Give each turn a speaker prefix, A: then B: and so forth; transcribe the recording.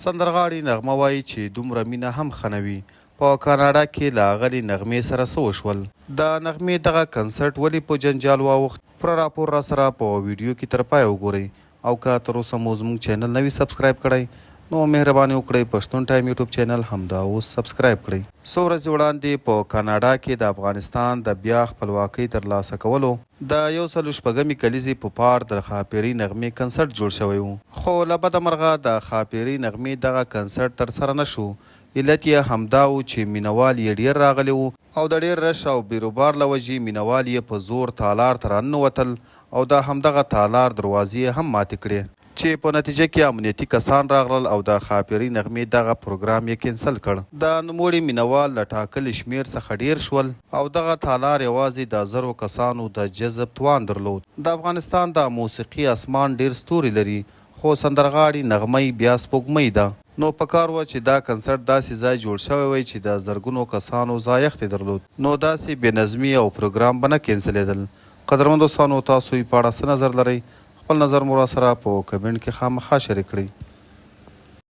A: سندرغاړي نغمه وایي چې دومره مینه هم ښه نه وي. په کاناډا کې له اغلې نغمې سره څه وشول؟ د نغمې دغه کنسرټ ولې په جنجال واوښت؟ پوره راپور را سره په ویډیو کې تر پایه وګورئ، او که تر اوسه مو زموږ چینل نه وي سبسکرایب کړی نو مهرباني وکړئ پښتون ټایم یوټیوب چینل همدا اوس سبسکرایب کړئ. څو ورځې وړاندې په کاناډا کې د افغانستان د بیا خپلواکۍ ترلاسه کولو د 146 کلیزې په پار د ښاپیرۍ نغمې کنسرټ جوړ شوی و، خو له بده مرغه د ښاپیرۍ نغمې دغه کنسرټ ترسره نه شو. علت یې همدا و چې مینوال یې ډېر راغلي وو او د ډېر رش او بیروبار له وجې مینوال یې په زور تالار ته راننوتل او د همدغه تالار دروازې هم ماتې کړې، چې په نتیجه کې امنیتي کسان راغلل او د ښاپیرۍ نغمې دغه پروګرام یې کینسل کړ. د نوموړي مینوال له ټاکلي شمېر څخه ډېر شول او دغه تالار یوازې د 1000 کسانو د جذب توان درلود. د افغانستان د موسیقي اسمان ډېر ستوري لري، خو سندرغاړي نغمۍ بیا سپوږمۍ ده. نو پکار وه چې دا کنسرټ داسې ځای جوړ شوی وی چې د زرګونو کسانو ځایښت یې درلود، نو داسې بې نظمي او پروګرام به نه کینسلېدل. قدرمنو دوستانو، تاسو یې په اړه څه نظر لرئ؟ خپل نظر مو را سره په کمنټ کې خامخا شریک کړئ.